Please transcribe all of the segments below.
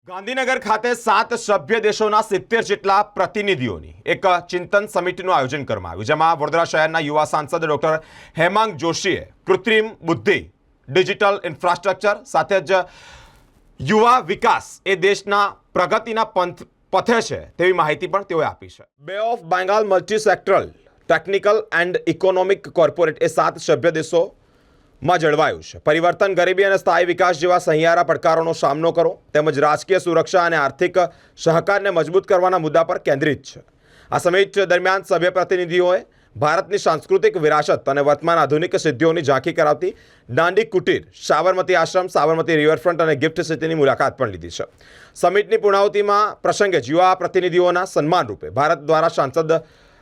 ગાંધીનગર ખાતે 7 સભ્ય દેશોના 70 જેટલા પ્રતિનિધિઓની એક ચિંતન સમિતિનું આયોજન કરવામાં આવ્યું, જેમાં વડોદરા શહેરના યુવા સાંસદ ડોક્ટર હેમાંગ જોશીએ કૃત્રિમ બુદ્ધિ, ડિજિટલ ઇન્ફ્રાસ્ટ્રક્ચર સાથે જ યુવા વિકાસ એ દેશના પ્રગતિના પથે છે તેવી માહિતી પણ તેઓએ આપી છે. Bay of Bengal multi sectoral technical and economic corporate એ 7 સભ્ય દેશોમાં જળવાયું છે. પરિવર્તન, ગરીબી અને સ્થાયી વિકાસ જેવા સહિયારા પડકારોનો સામનો કરો તેમજ રાજકીય સુરક્ષા અને આર્થિક સહકારને મજબૂત કરવાના મુદ્દા પર કેન્દ્રિત છે. આ સમિટ દરમિયાન સભ્ય પ્રતિનિધિઓએ ભારતની સાંસ્કૃતિક વિરાસત અને વર્તમાન આધુનિક સિદ્ધિઓની ઝાંખી કરાવતી દાંડી કુટીર, સાબરમતી આશ્રમ, સાબરમતી રિવરફ્રન્ટ અને ગિફ્ટ સિટીની મુલાકાત પણ લીધી છે. સમિટની પૂર્ણાહુતિમાં પ્રસંગે યુવા પ્રતિનિધિઓના સન્માન રૂપે ભારત દ્વારા સાંસદ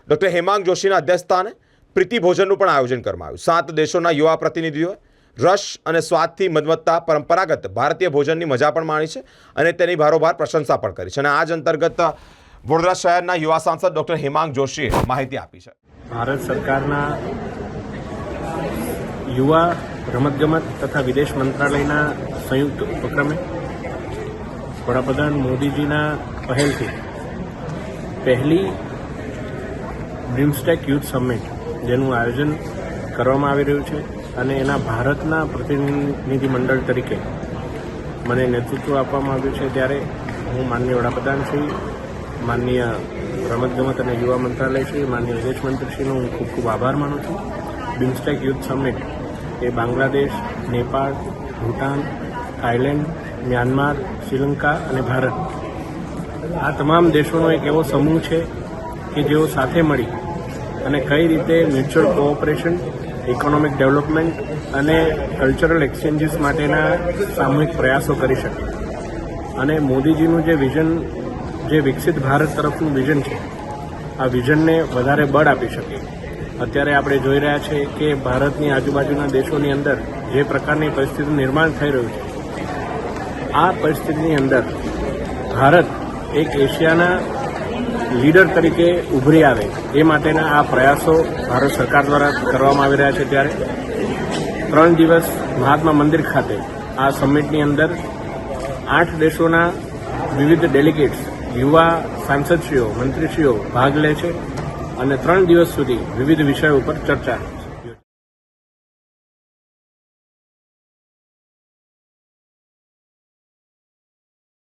ડોક્ટર હેમાંગ જોશીના અધ્યક્ષસ્થાને પ્રીતિ ભોજનનું પણ આયોજન કરવામાં આવ્યું. 7 દેશોના યુવા પ્રતિનિધિઓએ રસ અને સ્વાદથી મધમત્તા પરંપરાગત ભારતીય ભોજનની મજા પણ માણી છે અને તેની ભારોભાર પ્રશંસા પણ કરી છે. અને આ જ અંતર્ગત વડોદરા શહેરના યુવા સાંસદ ડોક્ટર હેમાંગ જોશીએ માહિતી આપી છે. ભારત સરકારના યુવા રમતગમત તથા વિદેશ મંત્રાલયના સંયુક્ત ઉપક્રમે વડાપ્રધાન મોદીજીના પહેલથી પહેલી બ્રિમસ્ટેક યુથ સમિટ જેનું આયોજન કરવામાં આવી રહ્યું છે અને એના ભારતના પ્રતિનિધિ મંડળ તરીકે મને નેતૃત્વ આપવામાં આવ્યું છે, ત્યારે હું માનનીય વડાપ્રધાનશ્રી, માનનીય રમતગમત અને યુવા મંત્રાલયશ્રી, માનનીય વિદેશ મંત્રીશ્રીનો હું ખૂબ ખૂબ આભાર માનું છું. બિમસ્ટેક યુથ સમિટ એ બાંગ્લાદેશ, નેપાળ, ભૂટાન, થાઈલેન્ડ, મ્યાનમાર, શ્રીલંકા અને ભારત આ તમામ દેશોનો એક એવો સમૂહ છે કે જેઓ સાથે મળી અને કઈ રીતે મ્યુચ્યુઅલ કોઓપરેશન, ઇકોનોમિક ડેવલપમેન્ટ અને કલ્ચરલ એક્સચેન્જીસ માટેના સામૂહિક પ્રયાસો કરી શકે. અને મોદીજીનું જે વિઝન, જે વિકસિત ભારત તરફનું વિઝન છે, આ વિઝનને વધારે બળ આપી શકે. અત્યારે આપણે જોઈ રહ્યા છીએ કે ભારતની આજુબાજુના દેશોની અંદર જે પ્રકારની પરિસ્થિતિનું નિર્માણ થઈ રહ્યું છે, આ પરિસ્થિતિની અંદર ભારત એક એશિયાના લીડર તરીકે ઉભરી આવે એ માટેના આ પ્રયાસો ભારત સરકાર દ્વારા કરવામાં આવી રહ્યા છે. ત્યારે 3 દિવસ મહાત્મા મંદિર ખાતે આ સમિટની અંદર 8 દેશોના વિવિધ ડેલિગેટ્સ, યુવા સાંસદશ્રીઓ, મંત્રીશ્રીઓ ભાગ લે છે અને 3 દિવસ સુધી વિવિધ વિષયો ઉપર ચર્ચા